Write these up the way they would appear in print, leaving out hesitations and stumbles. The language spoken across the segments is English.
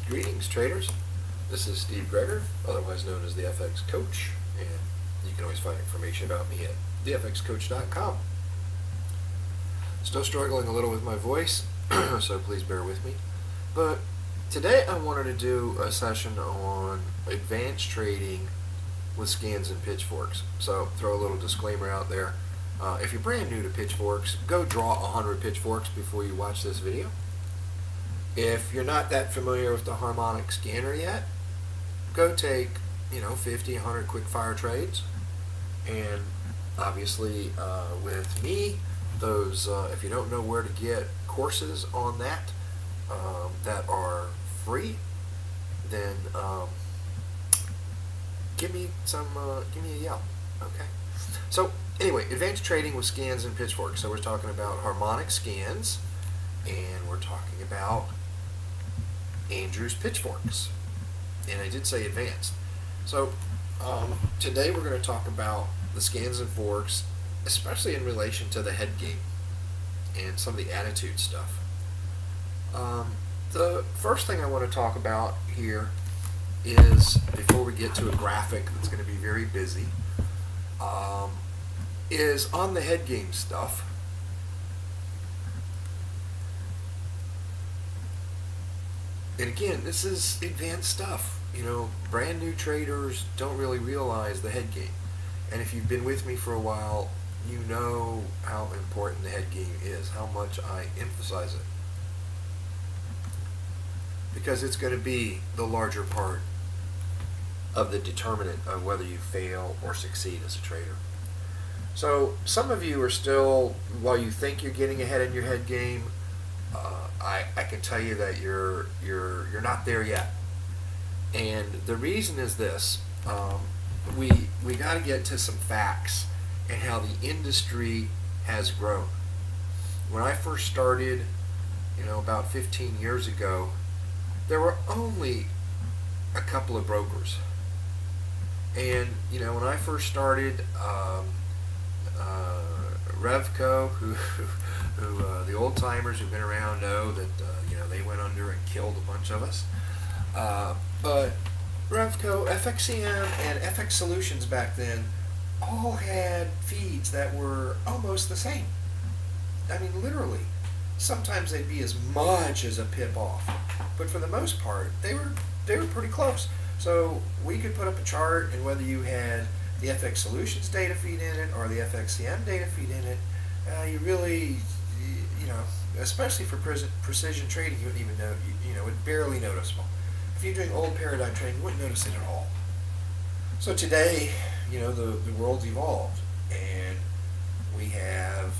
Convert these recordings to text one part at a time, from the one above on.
Greetings, traders. This is Steve Greger, otherwise known as the FX Coach, and you can always find information about me at thefxcoach.com. Still struggling a little with my voice, so please bear with me. But today I wanted to do a session on advanced trading with scans and pitchforks. So throw a little disclaimer out there. If you're brand new to pitchforks, go draw 100 pitchforks before you watch this video. If you're not that familiar with the harmonic scanner yet, go take 50, 100 quick fire trades. And obviously with me, those if you don't know where to get courses on that that are free, then give me a yell. Okay. So anyway, advanced trading with scans and pitchforks. So we're talking about harmonic scans, and we're talking about Andrew's pitchforks. And I did say advanced. So today we're going to talk about the scans and forks, especially in relation to the head game and some of the attitude stuff. The first thing I want to talk about here is, before we get to a graphic that's going to be very busy, is on the head game stuff. And again, this is advanced stuff. Brand new traders don't really realize the head game. And if you've been with me for a while, you know how important the head game is, how much I emphasize it. Because it's going to be the larger part of the determinant of whether you fail or succeed as a trader. So some of you are still, while you think you're getting ahead in your head game, I can tell you that you're not there yet. And the reason is this: we got to get to some facts and how the industry has grown. When I first started, about 15 years ago, there were only a couple of brokers. And when I first started, Revco, who the old timers who've been around know that they went under and killed a bunch of us. But Revco, FXCM, and FX Solutions back then all had feeds that were almost the same. I mean, literally. Sometimes they'd be as much as a pip off, but for the most part, they were pretty close. So we could put up a chart, and whether you had the FX Solutions data feed in it or the FXCM data feed in it, you really, especially for precision trading, you wouldn't even know, it's barely noticeable. If you're doing old paradigm trading, you wouldn't notice it at all. So today, the world's evolved, and we have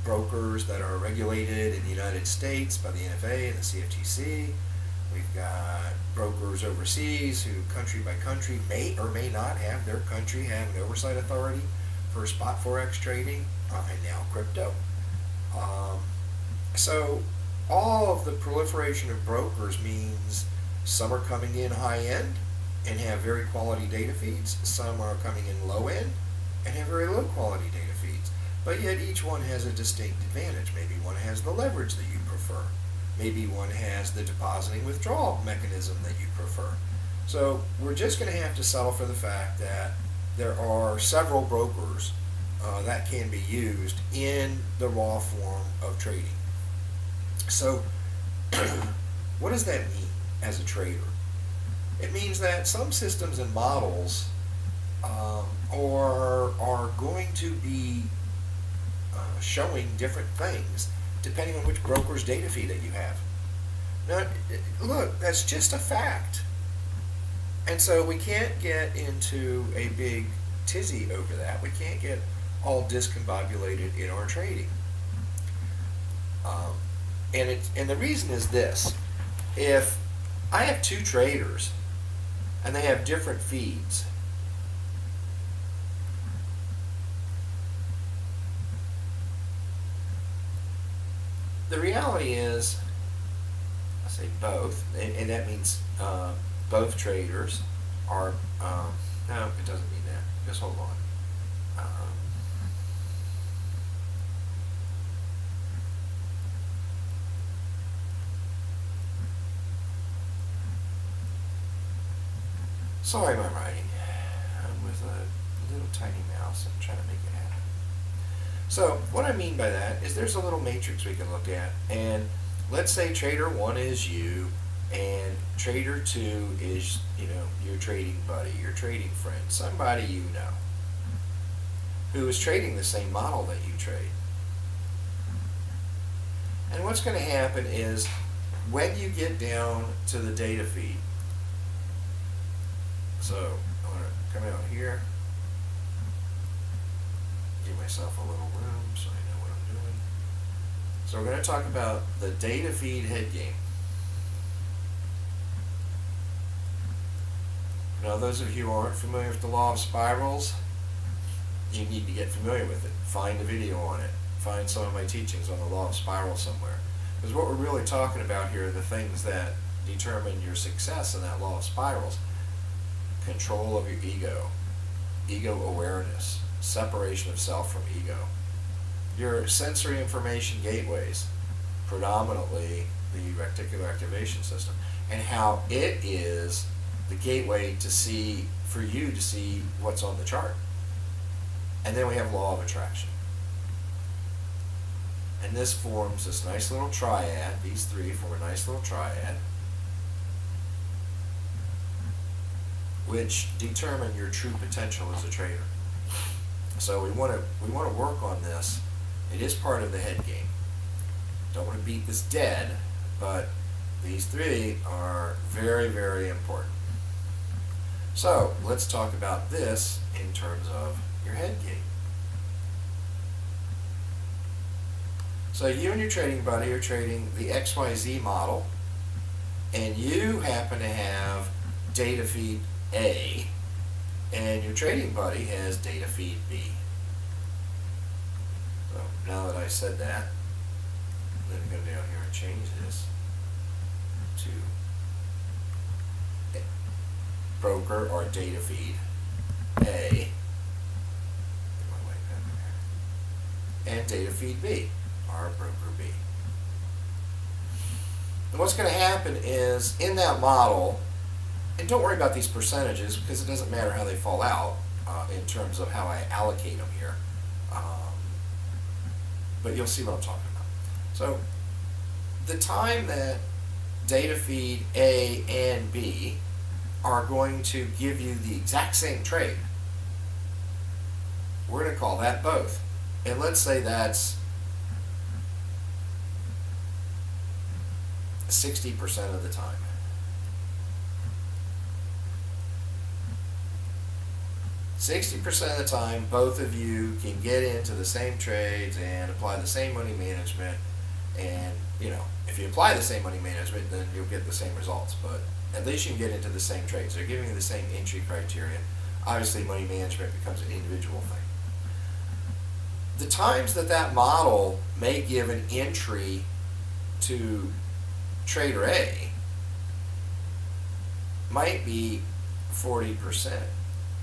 brokers that are regulated in the United States by the NFA and the CFTC. We've got brokers overseas who, country by country, may or may not have their country have an oversight authority for spot forex trading and now crypto. So all of the proliferation of brokers means some are coming in high end and have very quality data feeds. Some are coming in low end and have very low quality data feeds. But yet each one has a distinct advantage. Maybe one has the leverage that you prefer. Maybe one has the depositing withdrawal mechanism that you prefer. So we're just going to have to settle for the fact that there are several brokers that can be used in the raw form of trading. So what does that mean as a trader? It means that some systems and models are going to be showing different things depending on which broker's data feed that you have. Now, look, that's just a fact. And so we can't get into a big tizzy over that. We can't get all discombobulated in our trading. And the reason is this: if I have two traders and they have different feeds, the reality is, I say both, and that means both traders are, no, it doesn't mean that. Just hold on. Sorry my writing. I'm with a little tiny mouse. I'm trying to make it happen. So what I mean by that is there's a little matrix we can look at, and let's say trader 1 is you, and trader 2 is, your trading buddy, your trading friend, somebody you know, who is trading the same model that you trade. And what's going to happen is when you get down to the data feed, so I'm going to come out here, give myself a little room so I know what I'm doing. So we're going to talk about the data feed head game. Now those of you who aren't familiar with the law of spirals, you need to get familiar with it. Find a video on it. Find some of my teachings on the law of spirals somewhere. Because what we're really talking about here are the things that determine your success in that law of spirals. Control of your ego, ego awareness, separation of self from ego, your sensory information gateways, predominantly the reticular activation system, and how it is the gateway to see, for you to see what's on the chart. And then we have law of attraction. And this forms this nice little triad. These three form a nice little triad, which determine your true potential as a trader. So we want to work on this. It is part of the head game. Don't want to beat this dead, but these three are very, very important. So let's talk about this in terms of your head game. So you and your trading buddy are trading the XYZ model, and you happen to have data feed A, and your trading buddy has data feed B. So now that I said that, I'm going to go down here and change this to broker or data feed A, and data feed B, or broker B. And what's going to happen is in that model, and don't worry about these percentages because it doesn't matter how they fall out in terms of how I allocate them here, but you'll see what I'm talking about. So the time that data feed A and B are going to give you the exact same trade, we're going to call that both. And let's say that's 60% of the time. 60% of the time, both of you can get into the same trades and apply the same money management. And, if you apply the same money management, then you'll get the same results. But at least you can get into the same trades. They're giving you the same entry criteria. Obviously, money management becomes an individual thing. The times that model may give an entry to trader A might be 40%.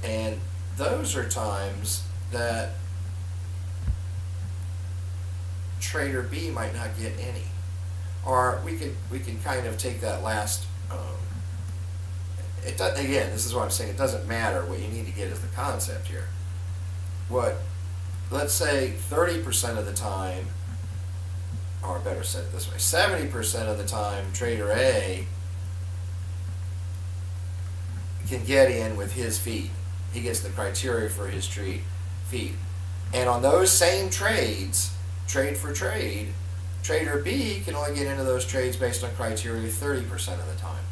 And those are times that trader B might not get any. Or we can kind of take that last, again, this is what I'm saying, it doesn't matter. What you need to get is the concept here. Let's say 30% of the time, or better said this way, 70% of the time trader A can get in with his feed. He gets the criteria for his feed. And on those same trades, trade for trade, trader B can only get into those trades based on criteria 30% of the time.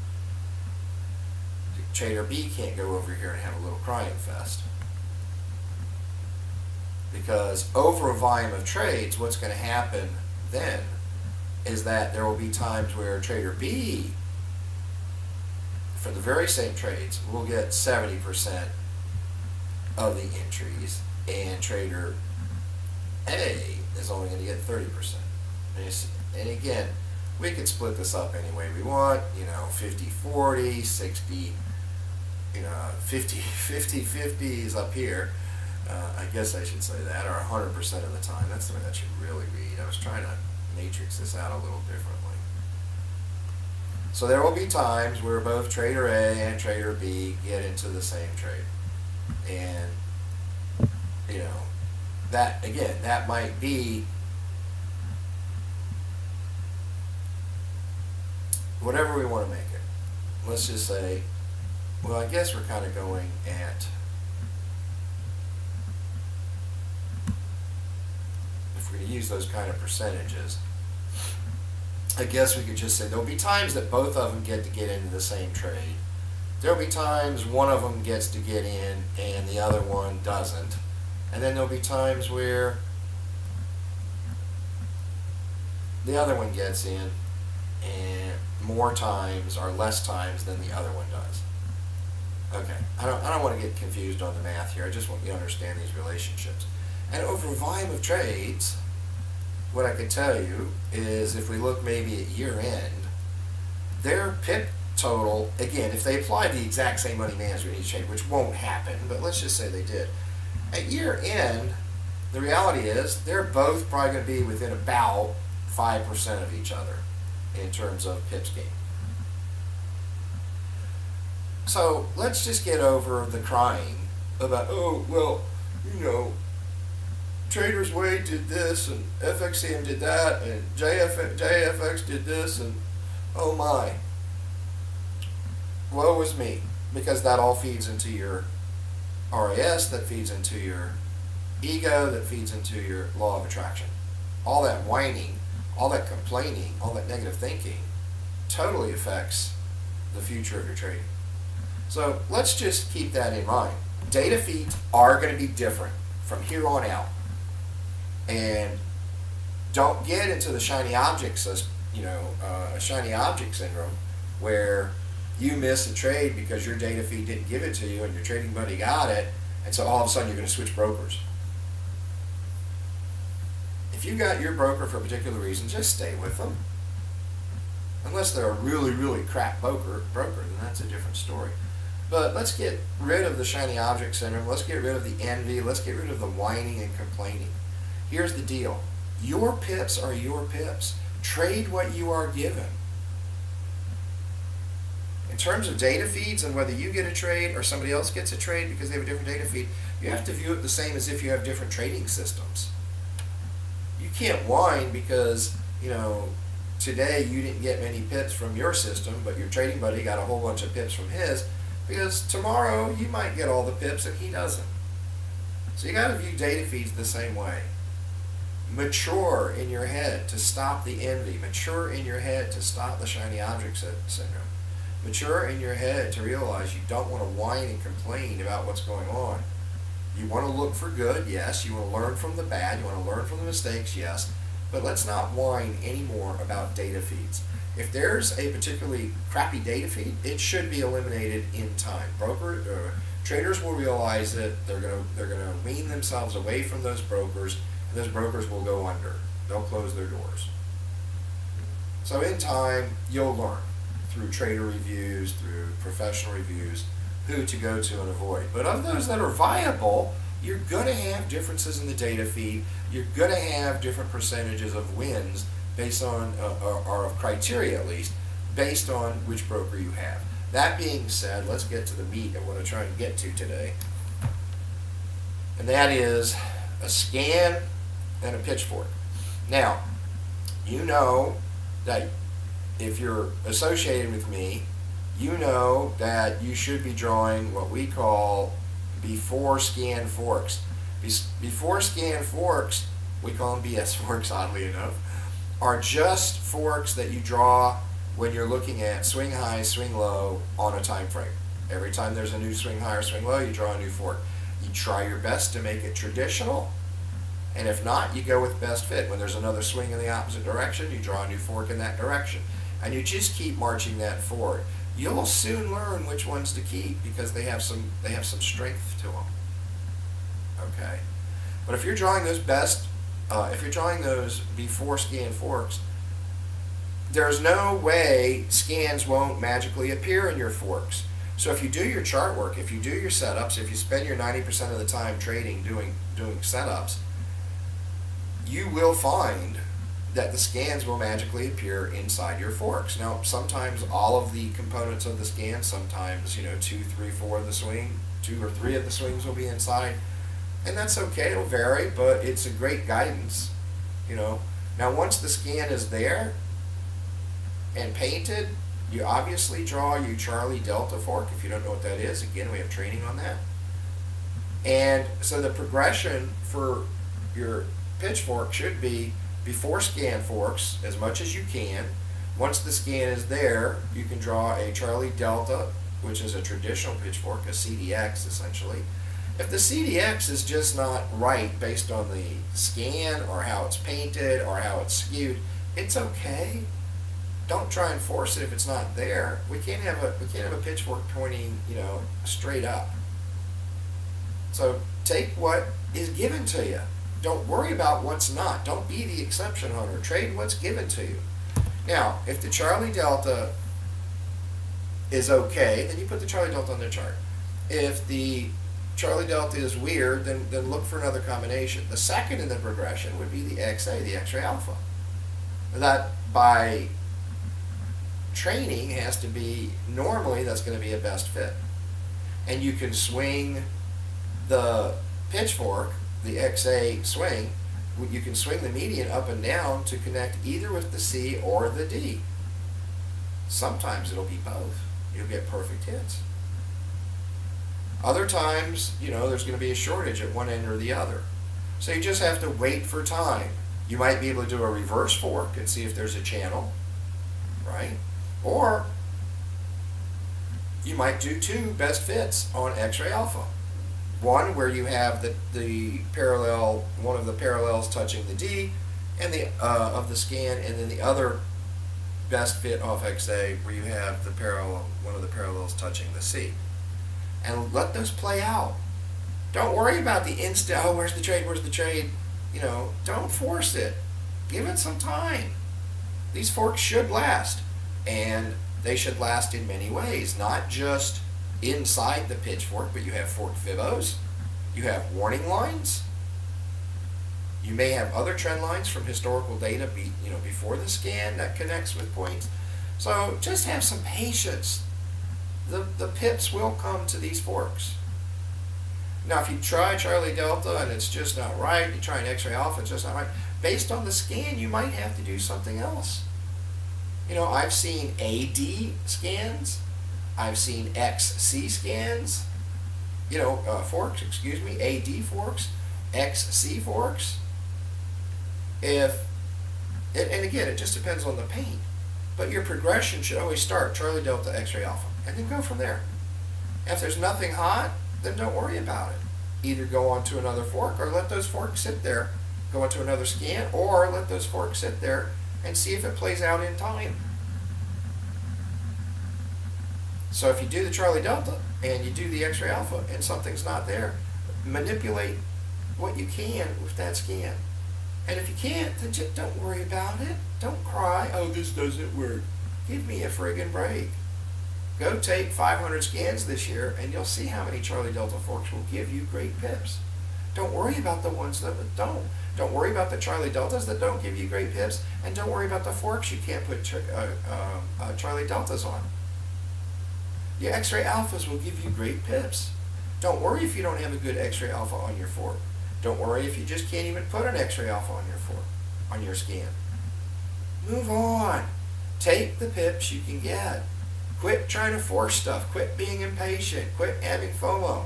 Trader B can't go over here and have a little crying fest. Because over a volume of trades, what's going to happen then is that there will be times where trader B, for the very same trades, will get 70% of the entries, and trader A is only going to get 30%. And again, we can split this up any way we want, 50-40, 60, 50-50 is up here. I guess I should say that, or 100% of the time. That's something that you really read. I was trying to matrix this out a little differently. So there will be times where both trader A and trader B get into the same trade. And, you know, that, again, that might be whatever we want to make it. Let's just say, well, I guess we're kind of going at, if we're going to use those kind of percentages, I guess we could just say there'll be times that both of them get into the same trade. There'll be times one of them gets to get in and the other one doesn't. And then there'll be times where the other one gets in and more times or less times than the other one does. Okay, I don't want to get confused on the math here. I just want you to understand these relationships. And over volume of trades, what I could tell you is if we look maybe at year end, their pip total, again, if they applied the exact same money management in each trade, which won't happen, but let's just say they did. At year end, the reality is they're both probably going to be within about 5% of each other in terms of pips gain. So let's just get over the crying about, oh, well, you know, Traders Way did this and FXCM did that and JFX did this and oh my, woe is me, because that all feeds into your RAS, that feeds into your ego, that feeds into your law of attraction. All that whining, all that complaining, all that negative thinking totally affects the future of your trading. So let's just keep that in mind. Data feeds are going to be different from here on out. And don't get into the shiny objects, shiny object syndrome, where you miss a trade because your data feed didn't give it to you and your trading buddy got it, and so all of a sudden you're going to switch brokers. If you got your broker for a particular reason, just stay with them. Unless they're a really, really crap broker, then that's a different story. But let's get rid of the shiny object syndrome. Let's get rid of the envy. Let's get rid of the whining and complaining. Here's the deal. Your pips are your pips. Trade what you are given. In terms of data feeds and whether you get a trade or somebody else gets a trade because they have a different data feed, you have to view it the same as if you have different trading systems. You can't whine because, you know, today you didn't get many pips from your system, but your trading buddy got a whole bunch of pips from his, because tomorrow you might get all the pips and he doesn't. So you got to view data feeds the same way. Mature in your head to stop the envy. Mature in your head to stop the shiny object syndrome. Mature in your head to realize you don't want to whine and complain about what's going on. You want to look for good, yes. You want to learn from the bad. You want to learn from the mistakes, yes. But let's not whine anymore about data feeds. If there's a particularly crappy data feed, it should be eliminated in time. Traders will realize that they're gonna wean themselves away from those brokers, and those brokers will go under. They'll close their doors. So in time, you'll learn through trader reviews, through professional reviews, who to go to and avoid. But of those that are viable, you're going to have differences in the data feed. You're going to have different percentages of wins based on, or of criteria at least, based on which broker you have. That being said, let's get to the meat I want to try and get to today. And that is a scan and a pitchfork. Now, you know that if you're associated with me, you know that you should be drawing what we call before scan forks. Before scan forks, we call them BS forks, oddly enough, are just forks that you draw when you're looking at swing high, swing low on a time frame. Every time there's a new swing high or swing low, you draw a new fork. You try your best to make it traditional, and if not, you go with best fit. When there's another swing in the opposite direction, you draw a new fork in that direction. And you just keep marching that forward. You'll soon learn which ones to keep because they have some strength to them. Okay, but if you're drawing those if you're drawing those before scan forks, there's no way scans won't magically appear in your forks. So if you do your chart work, if you do your setups, if you spend your 90% of the time trading doing setups, you will find that the scans will magically appear inside your forks. Now, sometimes all of the components of the scan, sometimes, 2, 3, 4 of the swing, 2 or 3 of the swings will be inside, and that's okay. It'll vary, but it's a great guidance. Now, once the scan is there and painted, you obviously draw your Charlie Delta fork. If you don't know what that is, again, we have training on that. And so the progression for your Pitchfork should be before scan forks as much as you can. Once the scan is there, you can draw a Charlie Delta, which is a traditional Pitchfork, a CDX essentially. If the CDX is just not right based on the scan or how it's painted or how it's skewed, it's okay. Don't try and force it if it's not there. We can't have a Pitchfork pointing, straight up. So take what is given to you. Don't worry about what's not. Don't be the exception hunter. Trade what's given to you. Now, if the Charlie Delta is okay, then you put the Charlie Delta on the chart. If the Charlie Delta is weird, then look for another combination. The second in the progression would be the XA, the X-ray alpha. That by training has to be, normally that's going to be a best fit. And you can swing the Pitchfork, the XA swing, you can swing the median up and down to connect either with the C or the D. Sometimes it'll be both. You'll get perfect hits. Other times, there's going to be a shortage at one end or the other. So you just have to wait for time. You might be able to do a reverse fork and see if there's a channel, right? Or you might do 2 best fits on X-ray alpha. One where you have the parallel, one of the parallels touching the D and the of the scan, and then the other best fit off XA where you have the parallel, one of the parallels touching the C. And let those play out. Don't worry about the instant, oh, where's the trade, where's the trade? Don't force it. Give it some time. These forks should last, and they should last in many ways, not just inside the Pitchfork, but you have fork fibos, you have warning lines, you may have other trend lines from historical data before the scan that connects with points. So just have some patience. The pips will come to these forks. Now, if you try Charlie Delta and it's just not right, you try an X-ray alpha, it's just not right, based on the scan, you might have to do something else. I've seen AD scans, I've seen XC scans, forks, AD forks, XC forks. And again, it just depends on the paint. But your progression should always start Charlie Delta, X-ray alpha, and then go from there. If there's nothing hot, then don't worry about it. Either go on to another fork or let those forks sit there, go into another scan, or let those forks sit there and see if it plays out in time. So if you do the Charlie Delta and you do the X-ray alpha and something's not there, manipulate what you can with that scan. And if you can't, then just don't worry about it. Don't cry, oh, this doesn't work. Give me a friggin' break. Go take 500 scans this year and you'll see how many Charlie Delta forks will give you great pips. Don't worry about the ones that don't. Don't worry about the Charlie Deltas that don't give you great pips, and don't worry about the forks you can't put Charlie Deltas on. Your X-ray alphas will give you great pips. Don't worry if you don't have a good X-ray alpha on your fork. Don't worry if you just can't even put an X-ray alpha on your fork, on your scan. Move on. Take the pips you can get. Quit trying to force stuff. Quit being impatient. Quit having FOMO.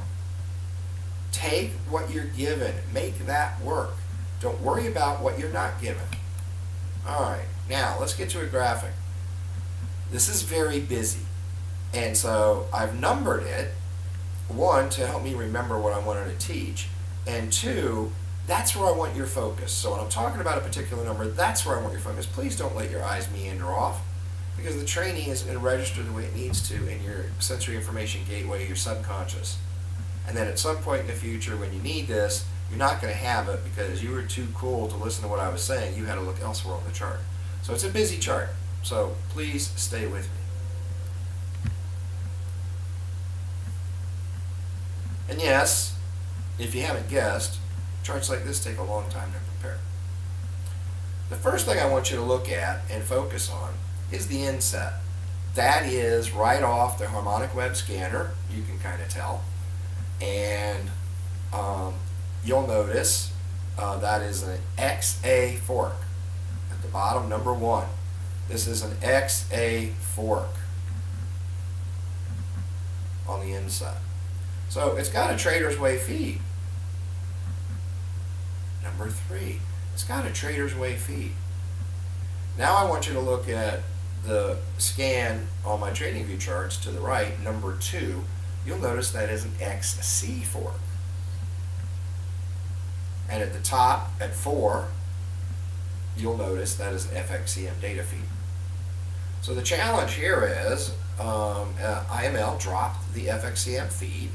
Take what you're given. Make that work. Don't worry about what you're not given. Alright, now let's get to a graphic. This is very busy. And so I've numbered it, 1, to help me remember what I wanted to teach, and 2, that's where I want your focus. So when I'm talking about a particular number, that's where I want your focus. Please don't let your eyes meander off, because the training is going to register the way it needs to in your sensory information gateway, your subconscious. And then at some point in the future when you need this, you're not going to have it because you were too cool to listen to what I was saying. You had to look elsewhere on the chart. So it's a busy chart. So please stay with me. And yes, if you haven't guessed, charts like this take a long time to prepare. The first thing I want you to look at and focus on is the inset. That is right off the harmonic web scanner, you can kind of tell. And you'll notice that is an XA fork at the bottom, number 1. This is an XA fork on the inside. So it's got a Trader's Way feed. Number 3, it's got a Trader's Way feed. Now I want you to look at the scan on my TradingView charts to the right, number 2. You'll notice that is an XC fork. And at the top, at 4, you'll notice that is an FXCM data feed. So the challenge here is IML dropped the FXCM feed,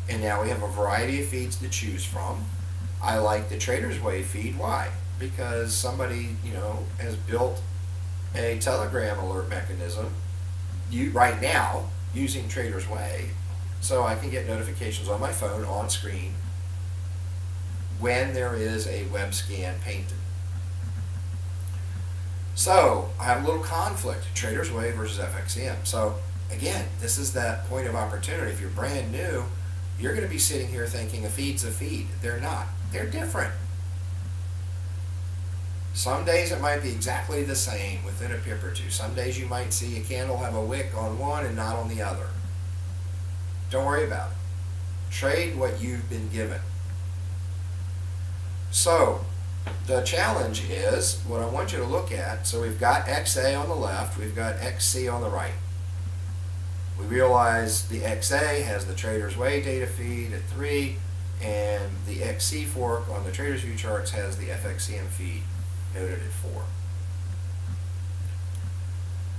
and now we have a variety of feeds to choose from. I like the Trader's Way feed. Why? Because somebody, has built a Telegram alert mechanism right now using Trader's Way, so I can get notifications on my phone on screen when there is a web scan painted. So I have a little conflict, Trader's Way versus FXCM. So again, this is that point of opportunity. If you're brand new, you're going to be sitting here thinking a feed's a feed. They're not. They're different. Some days it might be exactly the same within a pip or two. Some days you might see a candle have a wick on one and not on the other. Don't worry about it. Trade what you've been given. So the challenge is what I want you to look at. So we've got XA on the left, we've got XC on the right. We realize the XA has the Trader's Way data feed at 3, and the XC fork on the Trader's View charts has the FXCM feed noted at 4.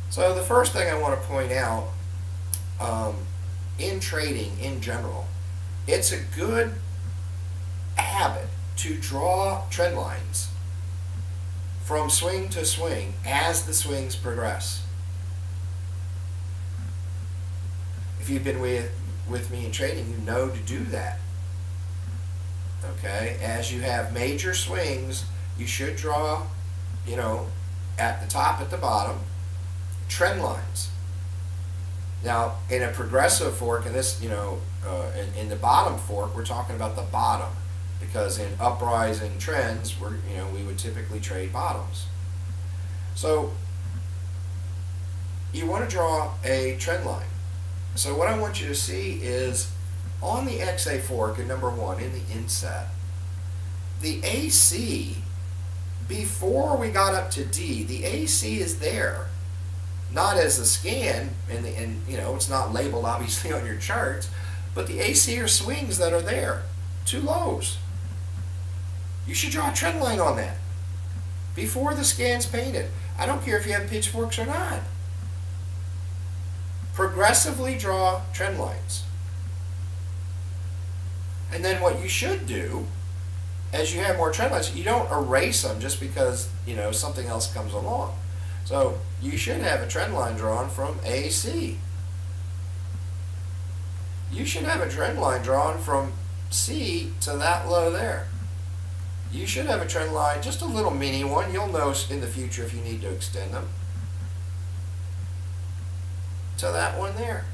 So the first thing I want to point out, in trading in general, it's a good habit to draw trend lines from swing to swing as the swings progress. If you've been with me in trading, you know to do that. Okay, as you have major swings, you should draw, at the top, at the bottom, trend lines. Now, in a progressive fork, in this, in the bottom fork, we're talking about the bottom, because in uprising trends, we would typically trade bottoms. So you want to draw a trend line. So what I want you to see is on the XA fork in number 1 in the inset, the AC, before we got up to D, the AC is there. Not as a scan, and it's not labeled obviously on your charts, but the AC are swings that are there, 2 lows. You should draw a trend line on that before the scan's painted. I don't care if you have pitchforks or not. Progressively draw trend lines. And then what you should do, as you have more trend lines, you don't erase them just because something else comes along. So you should have a trend line drawn from AC. You should have a trend line drawn from C to that low there. You should have a trend line, just a little mini one. You'll know in the future if you need to extend them, to that one there.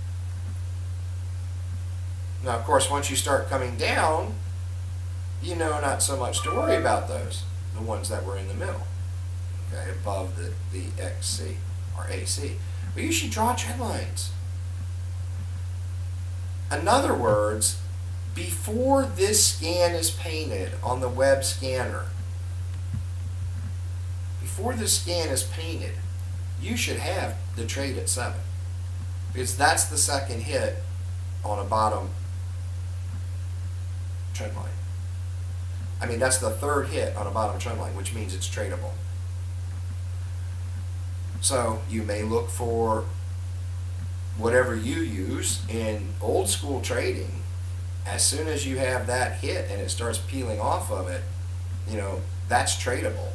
Now, of course, once you start coming down, not so much to worry about those, the ones that were in the middle, okay, above the XC or AC. But you should draw trend lines. In other words, before this scan is painted on the web scanner, before this scan is painted, you should have the trade at 7. Because that's the second hit on a bottom trend line. I mean, that's the third hit on a bottom trend line, which means it's tradable. So you may look for whatever you use in old school trading. As soon as you have that hit and it starts peeling off of it, that's tradable.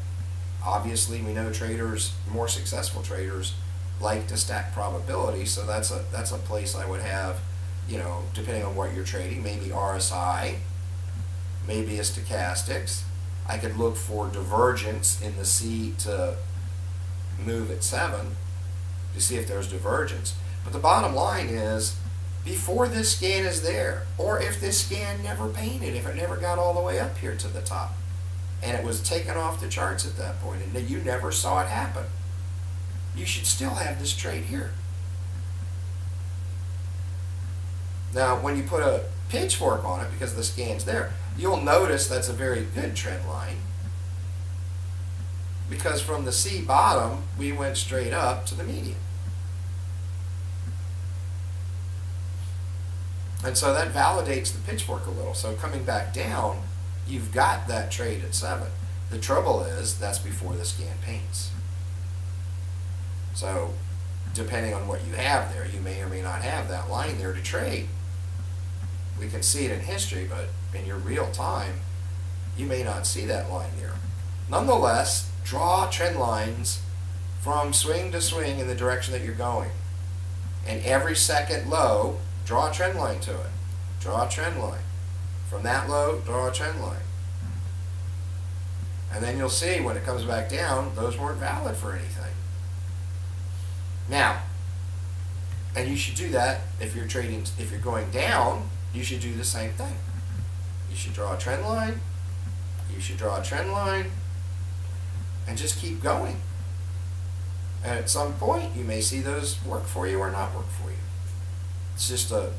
Obviously, we know traders, more successful traders, like to stack probability, so that's a place I would have, depending on what you're trading, maybe RSI, maybe a stochastics. I could look for divergence in the C to move at 7 to see if there's divergence. But the bottom line is, before this scan is there, or if this scan never painted, if it never got all the way up here to the top, and it was taken off the charts at that point, and you never saw it happen, you should still have this trade here. Now, when you put a pitchfork on it, because the scan's there, you'll notice that's a very good trend line, because from the C bottom, we went straight up to the median. And so that validates the pitchfork a little. So coming back down, you've got that trade at 7. The trouble is, that's before the scan paints. So depending on what you have there, you may or may not have that line there to trade. We can see it in history, but in your real time, you may not see that line there. Nonetheless, draw trend lines from swing to swing in the direction that you're going. And every second low, draw a trend line to it. Draw a trend line. From that low, draw a trend line. And then you'll see when it comes back down, those weren't valid for anything. Now, and you should do that if you're trading, if you're going down, you should do the same thing. You should draw a trend line, you should draw a trend line, and just keep going. And at some point, you may see those work for you or not work for you. It's just a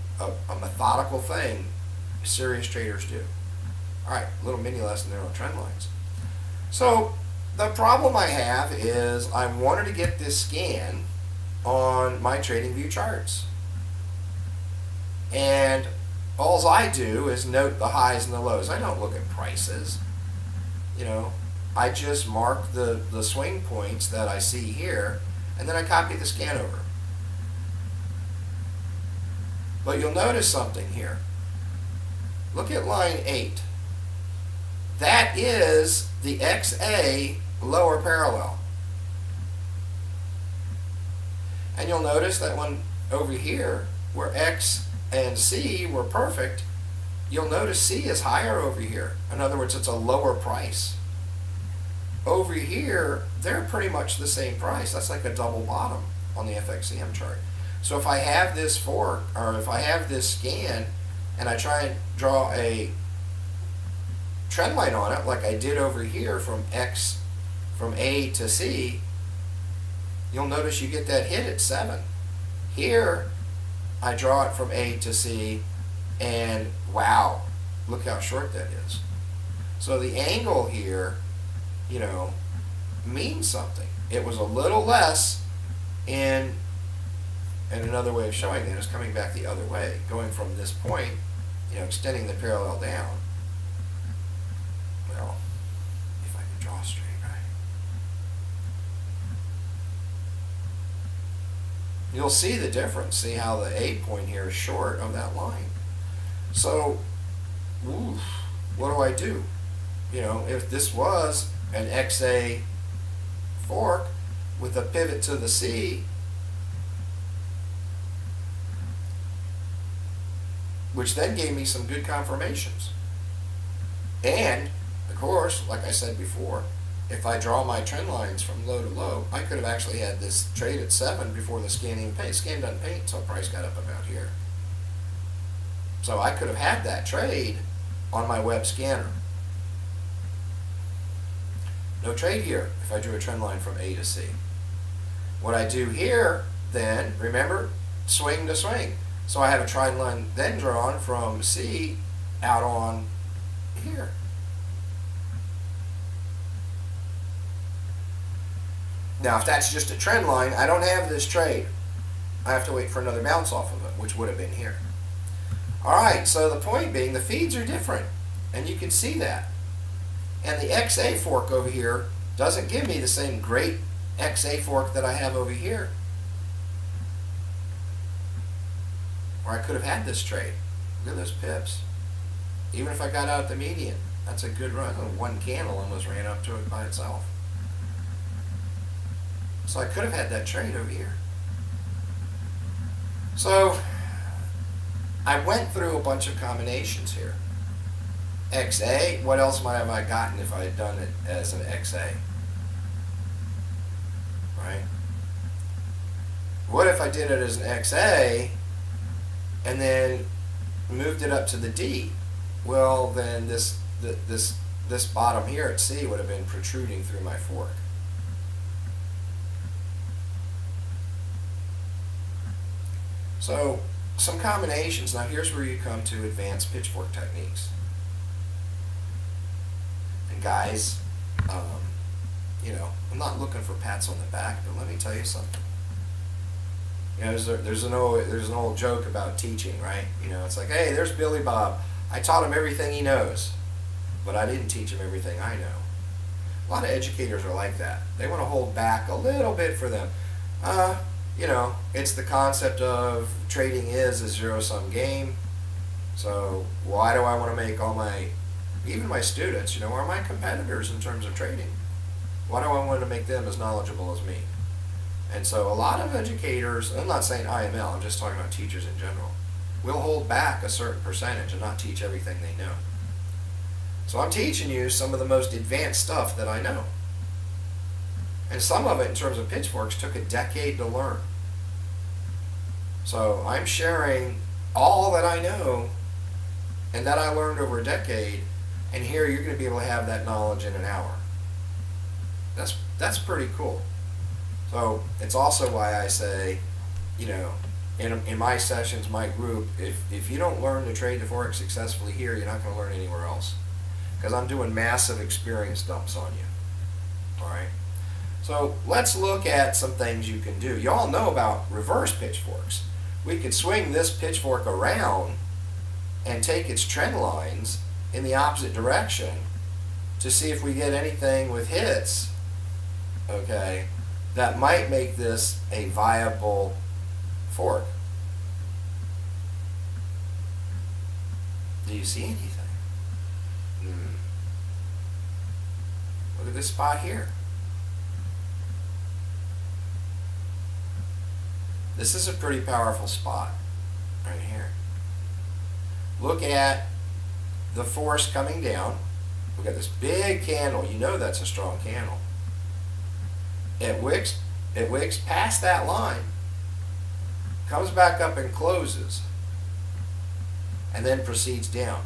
methodical thing serious traders do. Alright, a little mini lesson there on trend lines. So, the problem I have is I wanted to get this scan on my TradingView charts. And all I do is note the highs and the lows. I don't look at prices. You know, I just mark the swing points that I see here, and then I copy the scan over. But you'll notice something here. Look at line 8. That is the XA lower parallel. And you'll notice that when over here, where X and C were perfect, you'll notice C is higher over here. In other words, it's a lower price. Over here, they're pretty much the same price. That's like a double bottom on the FXCM chart. So if I have this fork, or if I have this scan, and I try and draw a trend line on it, like I did over here from X, from A to C, you'll notice you get that hit at 7. Here, I draw it from A to C, and wow, look how short that is. So the angle here, you know, means something. It was a little less in, and another way of showing that is coming back the other way, going from this point, you know, extending the parallel down. Well, if I can draw straight, right? You'll see the difference. See how the A point here is short of that line. So, what do? You know, if this was an XA fork with a pivot to the C, which then gave me some good confirmations. And, of course, like I said before, if I draw my trend lines from low to low, I could have actually had this trade at 7 before the scan even paint. Scan doesn't paint until price got up about here. So I could have had that trade on my web scanner. No trade here if I drew a trend line from A to C. What I do here, then, remember, swing to swing. So I have a trend line then drawn from C out on here. Now, if that's just a trend line, I don't have this trade. I have to wait for another bounce off of it, which would have been here. Alright, so the point being, the feeds are different, and you can see that. And the XA fork over here doesn't give me the same great XA fork that I have over here. Or I could have had this trade. Look at those pips. Even if I got out at the median, that's a good run. One candle almost ran up to it by itself. So I could have had that trade over here. So I went through a bunch of combinations here. XA, what else might have I gotten if I had done it as an XA? Right? What if I did it as an XA and then moved it up to the D? Well, then this bottom here at C would have been protruding through my fork. So some combinations. Now here's where you come to advanced pitchfork techniques. And guys, you know, I'm not looking for pats on the back, but let me tell you something. You know, there's an old joke about teaching, right? You know, it's like, hey, there's Billy Bob. I taught him everything he knows, but I didn't teach him everything I know. A lot of educators are like that. They want to hold back a little bit for them. You know, it's the concept of trading is a zero-sum game. So why do I want to make all my, even my students, you know, are my competitors in terms of trading? Why do I want to make them as knowledgeable as me? And so a lot of educators, I'm not saying IML, I'm just talking about teachers in general, will hold back a certain percentage and not teach everything they know. So I'm teaching you some of the most advanced stuff that I know. And some of it, in terms of pitchforks, took a decade to learn. So I'm sharing all that I know and that I learned over a decade, and here you're going to be able to have that knowledge in an hour. That's pretty cool. So it's also why I say, you know, in my sessions, my group, if you don't learn to trade the forex successfully here, you're not going to learn anywhere else. Because I'm doing massive experience dumps on you. Alright? So let's look at some things you can do. You all know about reverse pitchforks. We could swing this pitchfork around and take its trend lines in the opposite direction to see if we get anything with hits, okay, that might make this a viable fork. Do you see anything? Look at this spot here. This is a pretty powerful spot right here. Look at the force coming down. Look at this big candle. You know that's a strong candle. It wicks past that line, comes back up and closes, and then proceeds down.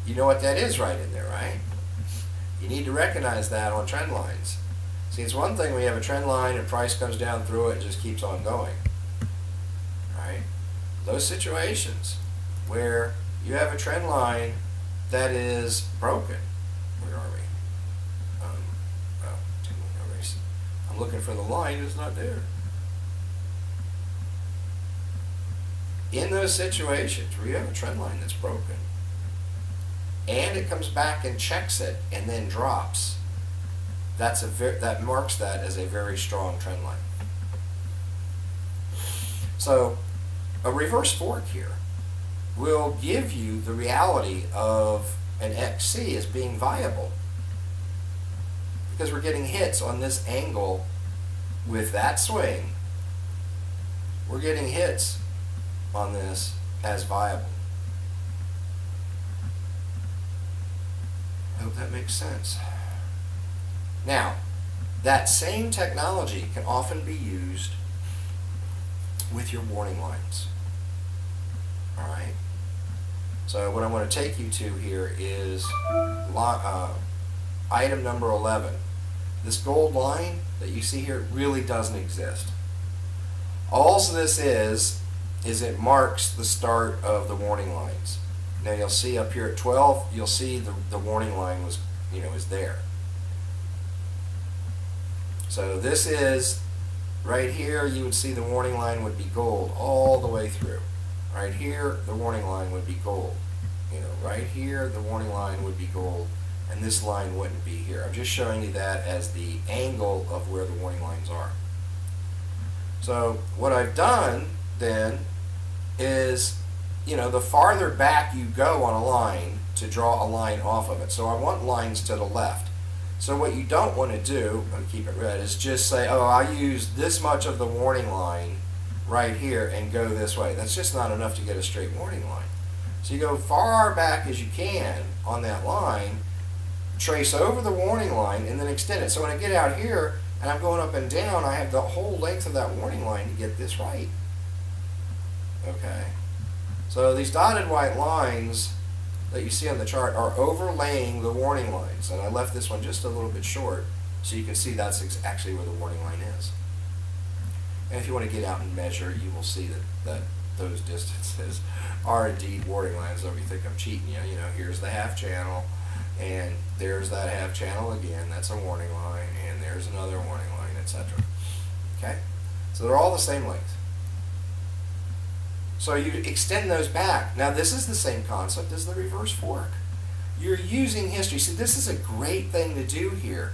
You know what that is right in there, right? You need to recognize that on trend lines. See, it's one thing when you have a trend line and price comes down through it and just keeps on going. Right? Those situations where you have a trend line that is broken. Where are we? I'm looking for the line, it's not there. In those situations where you have a trend line that's broken, and it comes back and checks it and then drops, that marks that as a very strong trend line. So a reverse fork here will give you the reality of an XC as being viable, because we're getting hits on this angle with that swing. We're getting hits on this as viable. I hope that makes sense. Now, that same technology can often be used with your warning lines. Alright? So what I want to take you to here is item number 11. This gold line that you see here really doesn't exist. All this is it marks the start of the warning lines. Now you'll see up here at 12, you'll see the warning line was, is there. So this is, right here you would see the warning line would be gold all the way through. Right here the warning line would be gold. Right here the warning line would be gold, and this line wouldn't be here. I'm just showing you that as the angle of where the warning lines are. So what I've done then is, the farther back you go on a line to draw a line off of it. So I want lines to the left. So what you don't want to do, and keep it red, is just say, oh, I use this much of the warning line right here and go this way. That's just not enough to get a straight warning line. So you go far back as you can on that line, trace over the warning line, and then extend it. So when I get out here and I'm going up and down, I have the whole length of that warning line to get this right. Okay. So these dotted white lines that you see on the chart are overlaying the warning lines. And I left this one just a little bit short so you can see that's actually where the warning line is. And if you want to get out and measure, you will see that those distances are indeed warning lines. So if you think I'm cheating you, you know, here's the half channel, and there's that half channel again, that's a warning line, and there's another warning line, etc. Okay? So they're all the same length. So you extend those back. Now this is the same concept as the reverse fork. You're using history. See, this is a great thing to do here,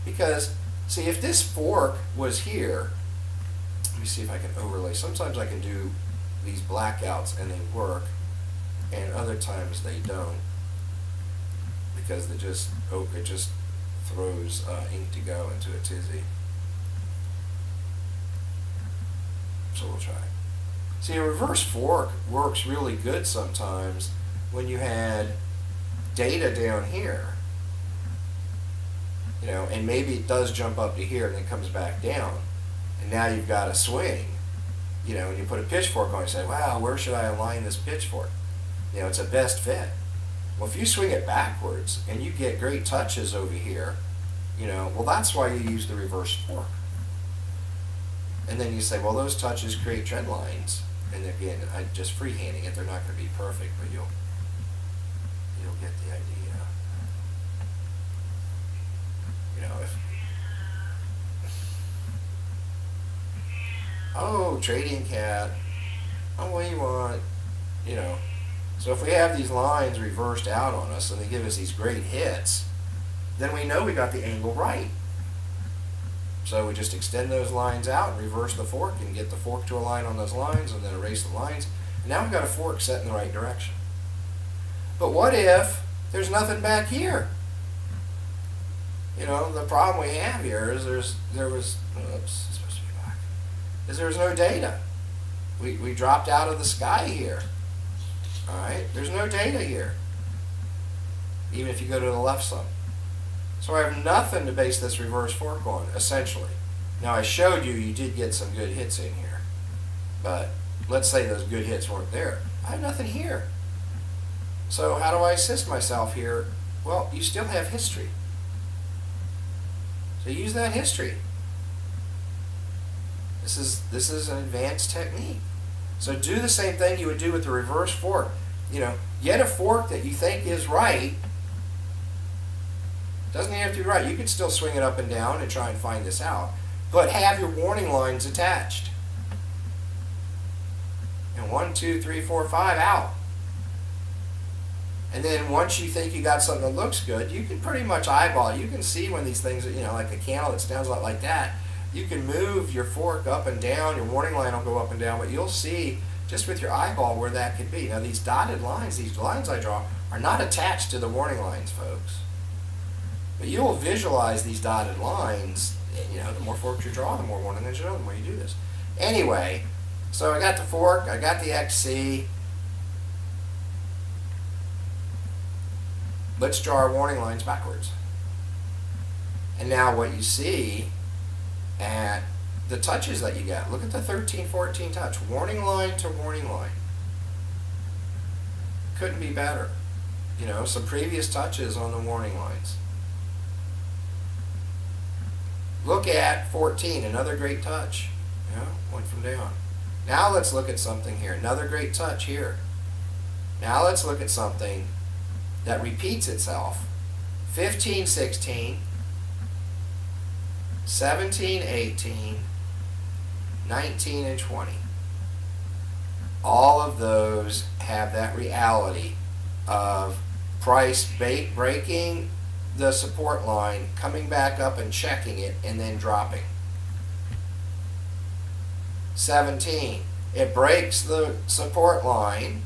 because, see, if this fork was here, let me see if I can overlay. Sometimes I can do these blackouts and they work, and other times they don't, because it just throws ink-to-go into a tizzy. So we'll try. See, a reverse fork works really good sometimes when you had data down here, you know, and maybe it does jump up to here and then comes back down, and now you've got a swing, you know, and you put a pitchfork on, you say, wow, where should I align this pitchfork? You know, it's a best fit. Well, if you swing it backwards and you get great touches over here, you know, well, that's why you use the reverse fork. And then you say, well, those touches create trend lines. And again, I'm just freehanding it. They're not going to be perfect, but you'll get the idea. You know, if oh, trading cat, oh, what do you want? You know, so if we have these lines reversed out on us and they give us these great hits, then we know we got the angle right. So we just extend those lines out, reverse the fork, and get the fork to align on those lines, and then erase the lines. And now we've got a fork set in the right direction. But what if there's nothing back here? You know, the problem we have here is there was no data. We dropped out of the sky here. All right, there's no data here, even if you go to the left some. So I have nothing to base this reverse fork on, essentially. Now I showed you did get some good hits in here, but let's say those good hits weren't there. I have nothing here. So how do I assist myself here? Well, you still have history. So use that history. This is an advanced technique. So do the same thing you would do with the reverse fork. You know, get a fork that you think is right. Doesn't even have to be right. You can still swing it up and down and try and find this out. But have your warning lines attached. And 1, 2, 3, 4, 5 out. And then once you think you got something that looks good, you can pretty much eyeball it. You can see when these things, you know, like a candle that stands out like that, you can move your fork up and down, your warning line will go up and down, but you'll see just with your eyeball where that could be. Now these dotted lines, these lines I draw, are not attached to the warning lines, folks. But you will visualize these dotted lines, and, you know, the more forks you draw, the more warning lines you know, the more you do this. Anyway, so I got the fork, I got the XC. Let's draw our warning lines backwards. And now what you see at the touches that you got, look at the 13, 14 touch, warning line to warning line. Couldn't be better. You know, some previous touches on the warning lines. Look at 14, another great touch. You know, went from down. Now let's look at something here, another great touch here. Now let's look at something that repeats itself. 15, 16, 17, 18, 19, and 20. All of those have that reality of price breaking the support line, coming back up and checking it, and then dropping. 17, it breaks the support line,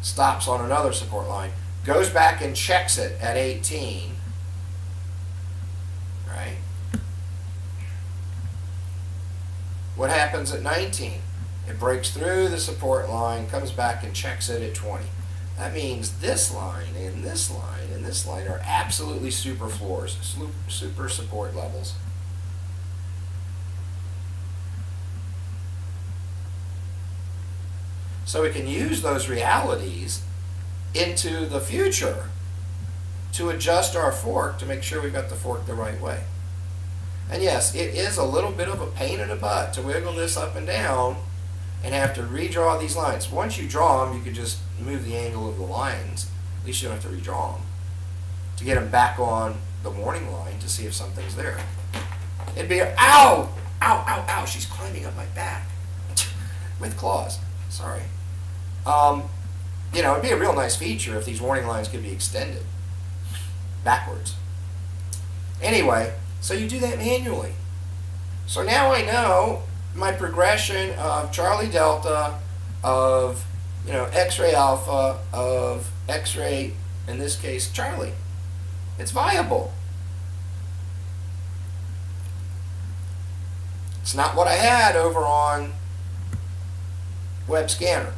stops on another support line, goes back and checks it at 18, right? What happens at 19? It breaks through the support line, comes back and checks it at 20. That means this line and this line and this line are absolutely super floors, super support levels. So we can use those realities into the future to adjust our fork to make sure we've got the fork the right way. And yes, it is a little bit of a pain in the butt to wiggle this up and down and have to redraw these lines. Once you draw them, you can just move the angle of the lines. At least you don't have to redraw them. To get them back on the warning line to see if something's there. It'd be, ow! Ow, ow, ow, she's climbing up my back. With claws. Sorry. You know, it'd be a real nice feature if these warning lines could be extended backwards. Anyway, so you do that manually. So now I know my progression of Charlie Delta, of, you know, X-ray Alpha, of X-ray, in this case, Charlie. It's viable. It's not what I had over on Web Scanner.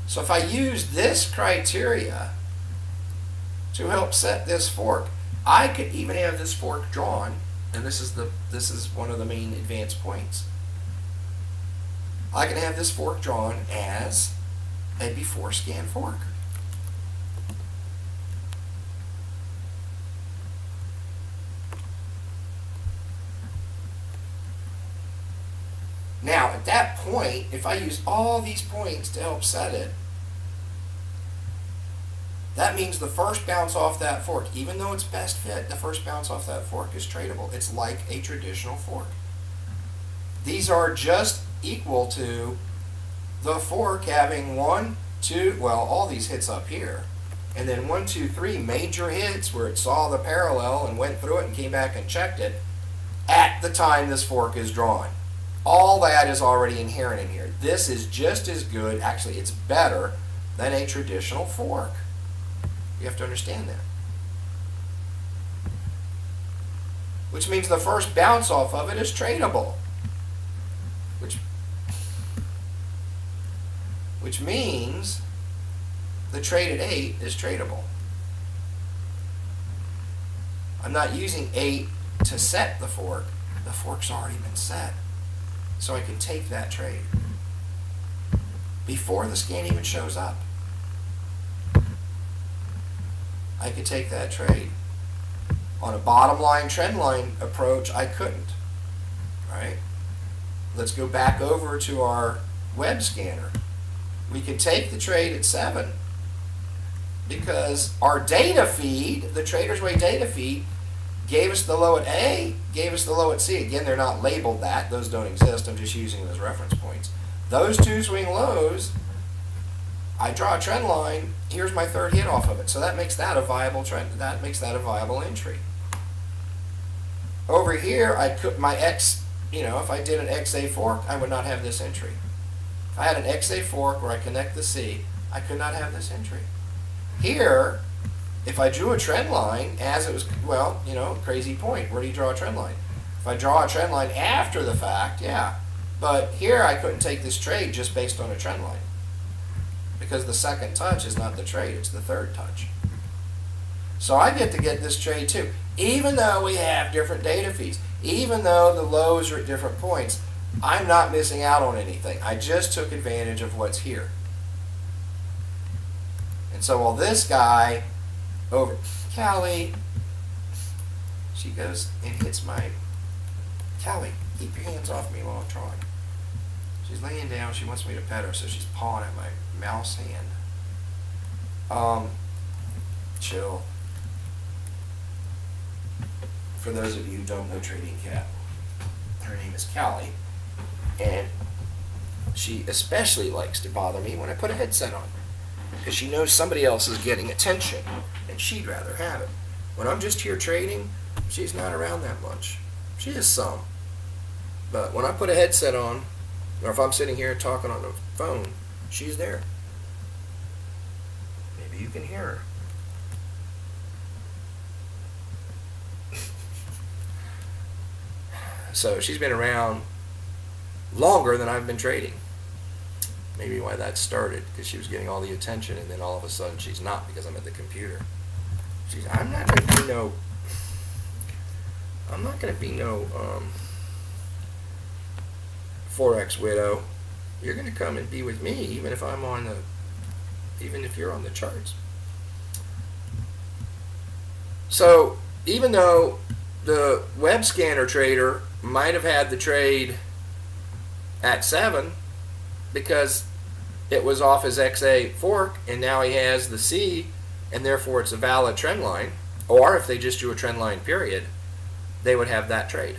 So if I use this criteria to help set this fork, I could even have this fork drawn, and this is one of the main advanced points. I can have this fork drawn as a before scan fork. Now, at that point, if I use all these points to help set it, that means the first bounce off that fork, even though it's best fit, the first bounce off that fork is tradable. It's like a traditional fork. These are just equal to the fork having 1, 2, well, all these hits up here, and then 1, 2, 3 major hits where it saw the parallel and went through it and came back and checked it at the time this fork is drawn. All that is already inherent in here. This is just as good, actually it's better than a traditional fork. You have to understand that. Which means the first bounce off of it is tradable. Which means the trade at 8 is tradable. I'm not using 8 to set the fork. The fork's already been set. So I can take that trade before the scan even shows up. I could take that trade. On a bottom line trend line approach, I couldn't. Right? Let's go back over to our web scanner. We could take the trade at 7 because our data feed, the Trader's Way data feed, gave us the low at A, gave us the low at C. Again, they're not labeled that. Those don't exist. I'm just using them as reference points. Those two swing lows, I draw a trend line. Here's my third hit off of it. So that makes that a viable trend. That makes that a viable entry. Over here, I could my X, you know, if I did an XA fork, I would not have this entry. If I had an XA fork where I connect the C, I could not have this entry. Here, if I drew a trend line as it was, well, you know, crazy point. Where do you draw a trend line? If I draw a trend line after the fact, yeah. But here I couldn't take this trade just based on a trend line. Because the second touch is not the trade, it's the third touch. So I get to get this trade too. Even though we have different data feeds, even though the lows are at different points, I'm not missing out on anything. I just took advantage of what's here. And so while this guy over, Callie, she goes and hits my, Callie, keep your hands off me while I'm drawing. She's laying down, she wants me to pet her, so she's pawing at my mouse hand. Chill. For those of you who don't know Trading Cat, her name is Callie, and she especially likes to bother me when I put a headset on, because she knows somebody else is getting attention, and she'd rather have it. When I'm just here trading, she's not around that much. She is some. But when I put a headset on, or if I'm sitting here talking on the phone, she's there. Maybe you can hear her. So she's been around longer than I've been trading. Maybe why that started, because she was getting all the attention, and then all of a sudden she's not, because I'm at the computer. I'm not going to be no Forex widow. You're going to come and be with me, even if you're on the charts. So even though the web scanner trader might have had the trade at 7 because it was off his XA fork, and now he has the C, and therefore it's a valid trend line, or if they just do a trend line period, they would have that trade.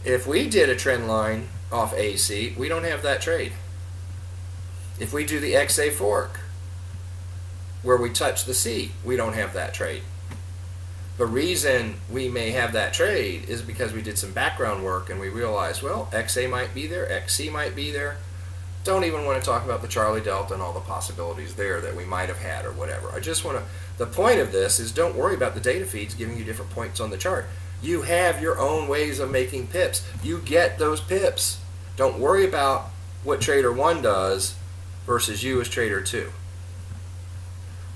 If we did a trend line off AC, we don't have that trade. If we do the XA fork where we touch the C, we don't have that trade. The reason we may have that trade is because we did some background work and we realized, well, XA might be there, XC might be there. Don't even want to talk about the Charlie Delta and all the possibilities there that we might have had or whatever. I just want to, the point of this is don't worry about the data feeds giving you different points on the chart. You have your own ways of making pips. You get those pips. Don't worry about what trader 1 does versus you as trader 2.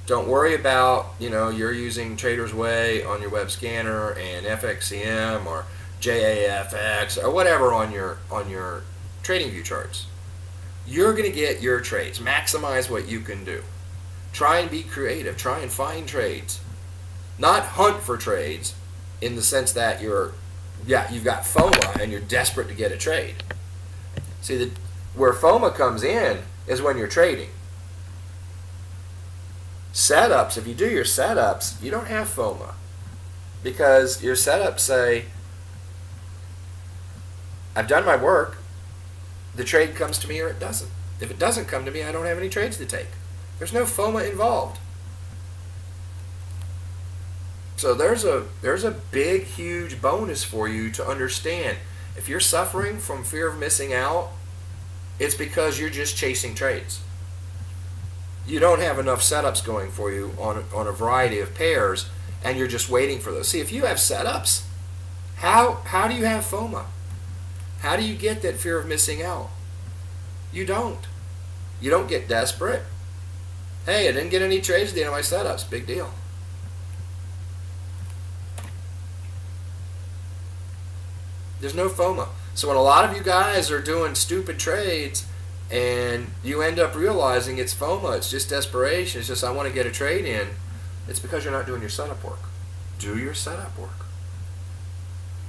Don't worry about, you're using Trader's Way on your web scanner and FXCM or JAFX or whatever on your trading view charts. You're going to get your trades. Maximize what you can do. Try and be creative. Try and find trades. Not hunt for trades in the sense that you've got FOMA and you're desperate to get a trade. See, where FOMA comes in is when you're trading. Setups, if you do your setups, you don't have FOMA because your setups say, I've done my work, the trade comes to me or it doesn't. If it doesn't come to me, I don't have any trades to take. There's no FOMA involved. So there's a big, huge bonus for you to understand. If you're suffering from fear of missing out, it's because you're just chasing trades. You don't have enough setups going for you on a variety of pairs, and you're just waiting for those. See, if you have setups, how do you have FOMA? How do you get that fear of missing out? You don't. You don't get desperate. Hey, I didn't get any trades at the end of my setups. Big deal. There's no FOMA. So when a lot of you guys are doing stupid trades and you end up realizing it's FOMA, it's just desperation, it's just I want to get a trade in, it's because you're not doing your setup work. Do your setup work.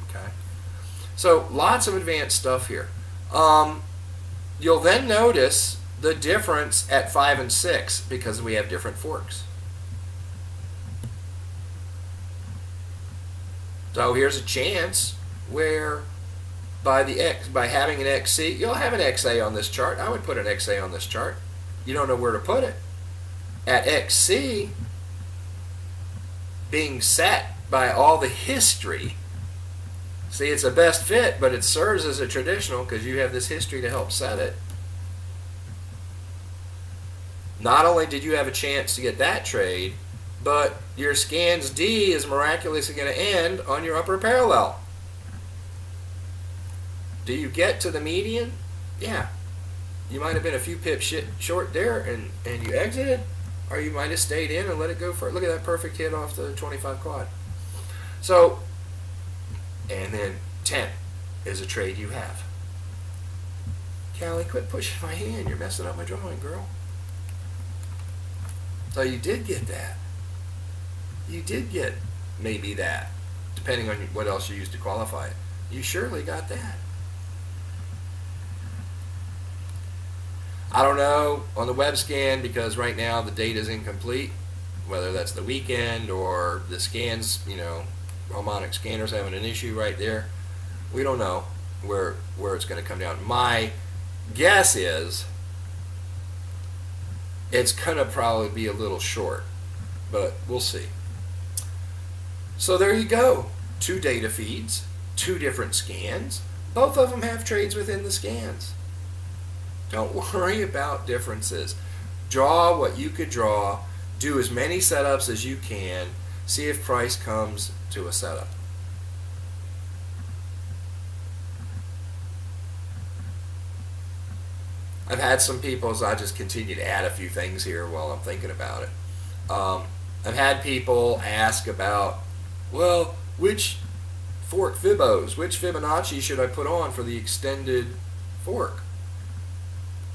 Okay? So lots of advanced stuff here. You'll then notice the difference at 5 and 6 because we have different forks. So here's a chance where by having an XC, you'll have an XA on this chart. I would put an XA on this chart. You don't know where to put it. At XC being set by all the history, see, it's a best fit, but it serves as a traditional because you have this history to help set it. Not only did you have a chance to get that trade, but your scans D is miraculously going to end on your upper parallel. Do you get to the median? Yeah. You might have been a few pips short there and you exited, or you might have stayed in and let it go for it. Look at that perfect hit off the 25 quad. So, and then 10 is a trade you have. Callie, quit pushing my hand. You're messing up my drawing, girl. So you did get that. You did get maybe that, depending on what else you used to qualify it. You surely got that. I don't know on the web scan because right now the data is incomplete, whether that's the weekend or the scans, harmonic scanners having an issue right there. We don't know where it's going to come down. My guess is it's going to probably be a little short, but we'll see. So there you go. 2 data feeds, 2 different scans. Both of them have trades within the scans. Don't worry about differences. draw what you could draw, do as many setups as you can, see if price comes to a setup. I've had some people, so I just continue to add a few things here while I'm thinking about it. I've had people ask about, well, which fork Fibos, which Fibonacci should I put on for the extended fork?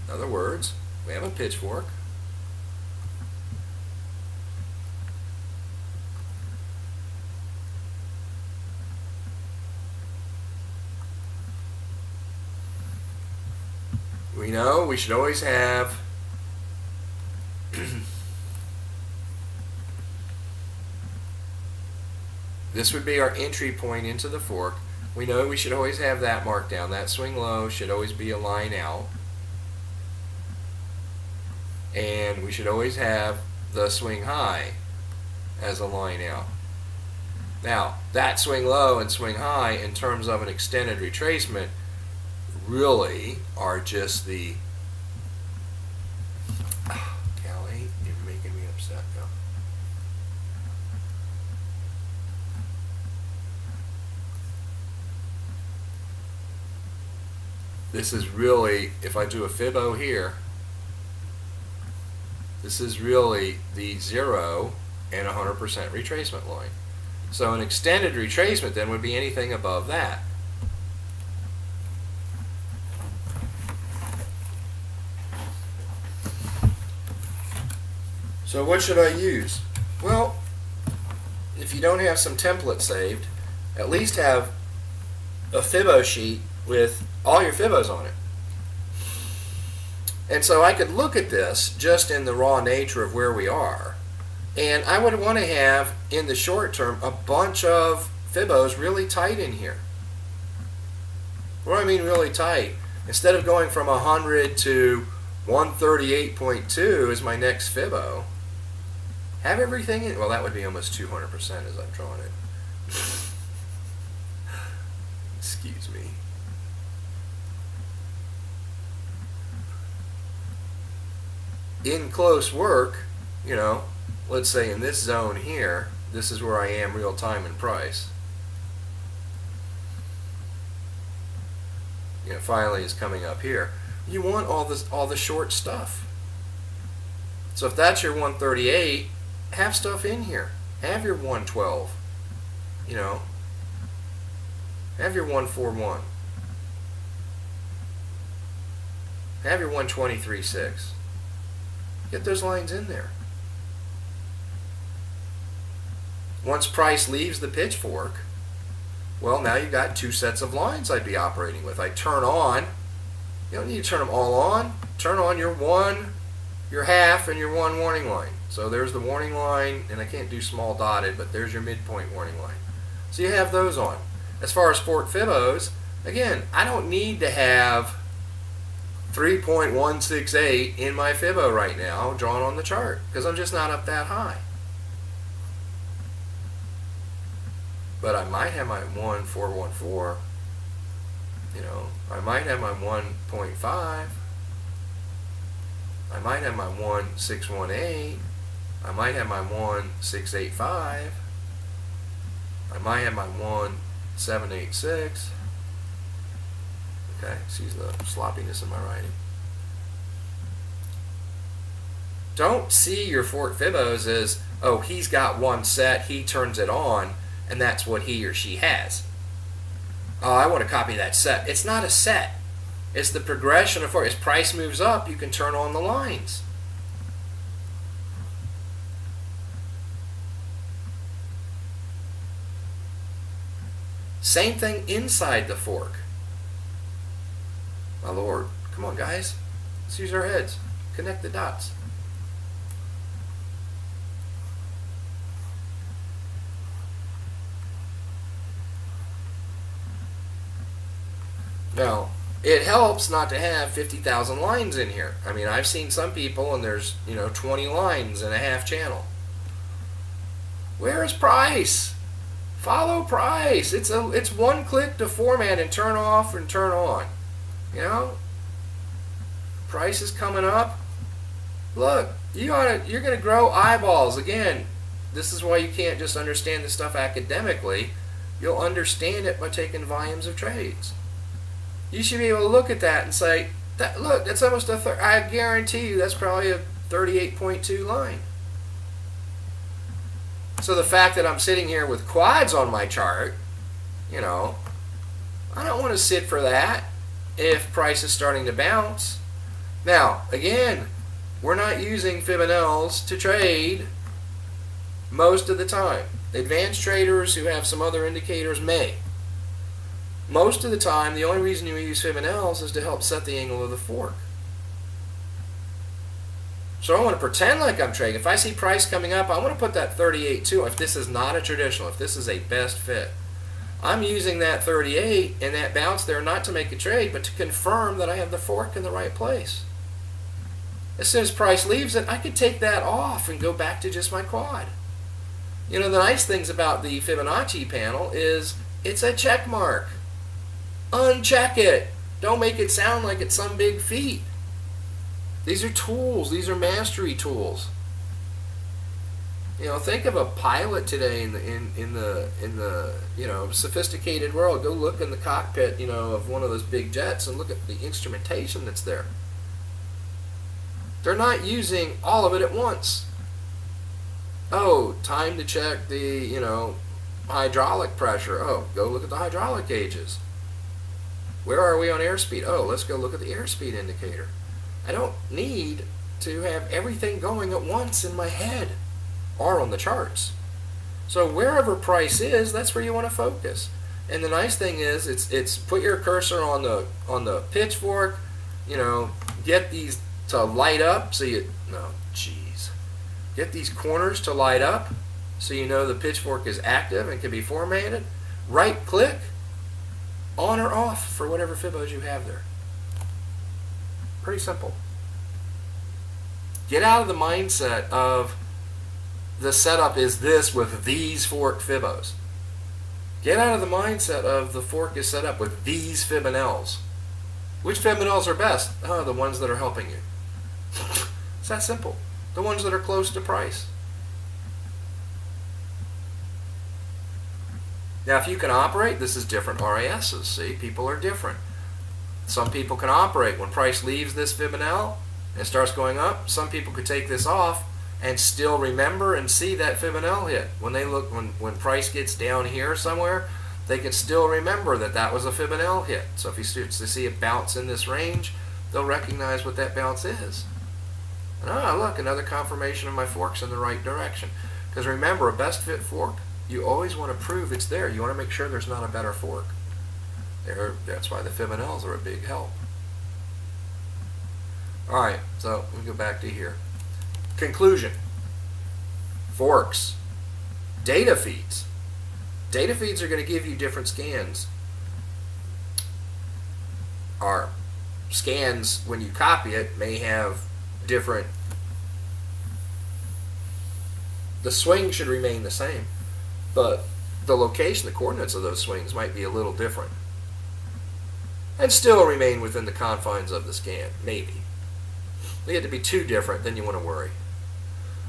In other words, we have a pitchfork. We know we should always have this would be our entry point into the fork. We know we should always have that marked down. That swing low should always be a line out. And we should always have the swing high as a line out. Now, that swing low and swing high in terms of an extended retracement really are just the Callie, you're making me upset now. This is really, if I do a Fibo here, this is really the 0 and 100% retracement line. So an extended retracement then would be anything above that. So what should I use? Well, if you don't have some template saved, at least have a Fibo sheet with all your Fibos on it. And so I could look at this just in the raw nature of where we are, and I would want to have, in the short term, a bunch of Fibos really tight in here. What do I mean really tight? Instead of going from 100 to 138.2 is my next Fibo, have everything in, well, that would be almost 200% as I'm drawing it. Excuse me. In close work, you know, let's say in this zone here, this is where I am real time in price. You know, finally is coming up here. You want all the short stuff. So if that's your 138, have stuff in here. Have your 112. You know, have your 141. Have your 123.6. Get those lines in there. Once price leaves the pitchfork, well, now you've got two sets of lines I'd be operating with. I turn on, you don't need to turn them all on. Turn on your 1, your half, and your 1 warning line. So there's the warning line, and I can't do small dotted, but there's your midpoint warning line. So you have those on. As far as fork Fibos, again, I don't need to have 3.168 in my Fibo right now drawn on the chart because I'm just not up that high. But I might have my 1.414, you know, I might have my 1.5, I might have my 1.618, I might have my 1.685, I might have my 1.786. Okay, excuse the sloppiness in my writing. Don't see your fork Fibos as, oh, he's got one set, he turns it on, and that's what he or she has. Oh, I want to copy that set. It's not a set. It's the progression of fork. As price moves up, you can turn on the lines. Same thing inside the fork. My Lord, come on guys, let's use our heads, connect the dots. Now, it helps not to have 50,000 lines in here. I mean, I've seen some people and there's, you know, 20 lines in a half channel. Where is price? Follow price. It's one click to format and turn off and turn on. You know, price is coming up. Look, you're gonna grow eyeballs. Again, this is why you can't just understand this stuff academically. You'll understand it by taking volumes of trades. You should be able to look at that and say, look, that's almost I guarantee you that's probably a 38.2 line. So the fact that I'm sitting here with quads on my chart, you know, I don't want to sit for that if price is starting to bounce. Now, again, we're not using fib and Ls to trade most of the time. Advanced traders who have some other indicators may. Most of the time, the only reason you use fib and Ls is to help set the angle of the fork. So I want to pretend like I'm trading. If I see price coming up, I want to put that 38.2. If this is not a traditional, if this is a best fit, I'm using that 38 and that bounce there not to make a trade, but to confirm that I have the fork in the right place. As soon as price leaves it, I could take that off and go back to just my quad. You know, the nice things about the Fibonacci panel is it's a check mark. Uncheck it. Don't make it sound like it's some big feat. These are tools. These are mastery tools. You know, think of a pilot today in the you know, sophisticated world. Go look in the cockpit, you know, of one of those big jets and look at the instrumentation that's there. They're not using all of it at once. Oh, time to check the, you know, hydraulic pressure. Oh, go look at the hydraulic gauges. Where are we on airspeed? Oh, let's go look at the airspeed indicator. I don't need to have everything going at once in my head or on the charts. So wherever price is, that's where you want to focus. And the nice thing is, it's put your cursor on the pitchfork, you know, get these to light up so you get these corners to light up so you know the pitchfork is active and can be formatted. Right click, on or off for whatever fibos you have there. Pretty simple. Get out of the mindset of the setup is this with these fork fibos. Get out of the mindset of the fork is set up with these fib and Ls. Which fib and Ls are best? Oh, the ones that are helping you. It's that simple. The ones that are close to price. Now, if you can operate, this is different RASs. See, people are different. Some people can operate when price leaves this fib and L and starts going up. Some people could take this off and still remember and see that fib and L hit. When they look, when price gets down here somewhere, they can still remember that that was a fib and L hit. So if you see a bounce in this range, they'll recognize what that bounce is. And look, another confirmation of my fork's in the right direction. Because remember, a best fit fork, you always want to prove it's there. You want to make sure there's not a better fork. That's why the fib and Ls are a big help. Alright, so let me go back to here. Conclusion. Forks. Data feeds. Data feeds are going to give you different scans. Our scans, when you copy it, may have different. The swing should remain the same, but the location, the coordinates of those swings might be a little different. And still remain within the confines of the scan, maybe. They get to be too different, then you want to worry.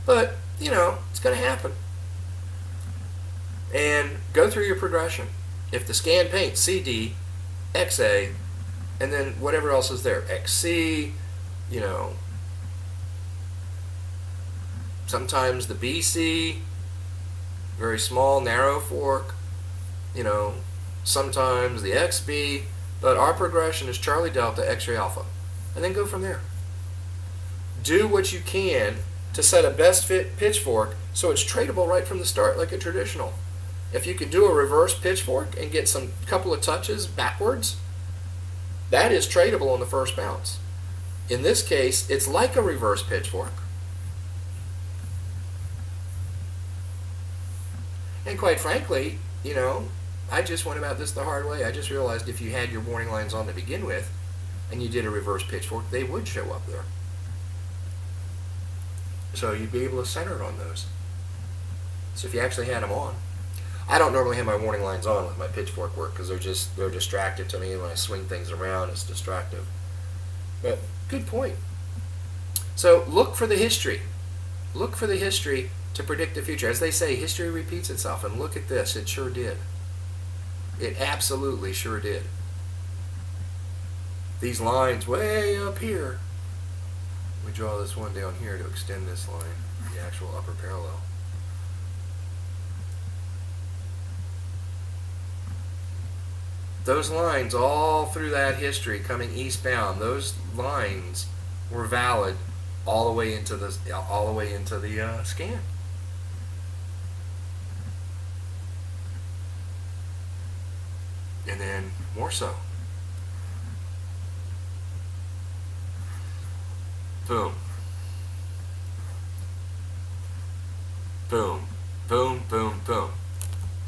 But, you know, it's going to happen. And go through your progression. If the scan paints CD, XA, and then whatever else is there, XC, you know, sometimes the BC, very small, narrow fork, you know, sometimes the XB, but our progression is Charlie Delta, X-ray Alpha. And then go from there. Do what you can to set a best fit pitchfork so it's tradable right from the start like a traditional. If you could do a reverse pitchfork and get some couple of touches backwards, that is tradable on the first bounce. In this case, it's like a reverse pitchfork. And quite frankly, you know, I just went about this the hard way. I just realized if you had your warning lines on to begin with and you did a reverse pitchfork, they would show up there. So you'd be able to center it on those. So if you actually had them on. I don't normally have my warning lines on with my pitchfork work because they're distracted to me, and when I swing things around it's distractive. But good point. So look for the history. Look for the history to predict the future. As they say, history repeats itself, and look at this. It sure did. It absolutely sure did. These lines way up here. We draw this one down here to extend this line, the actual upper parallel. Those lines all through that history coming eastbound, those lines were valid all the way into the scan. And then more so. Boom. Boom. Boom, boom, boom.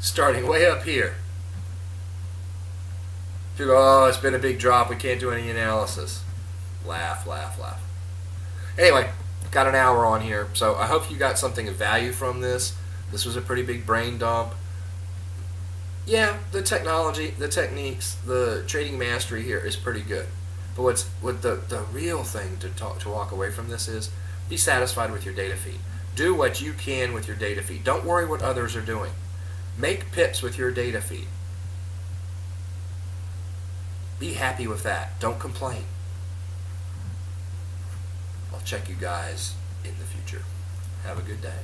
Starting way up here. People, oh, it's been a big drop. We can't do any analysis. Laugh, laugh, laugh. Anyway, got an hour on here, so I hope you got something of value from this. This was a pretty big brain dump. Yeah, the technology, the techniques, the trading mastery here is pretty good. But the real thing to walk away from this is be satisfied with your data feed. Do what you can with your data feed. Don't worry what others are doing. Make pips with your data feed. Be happy with that. Don't complain. I'll check you guys in the future. Have a good day.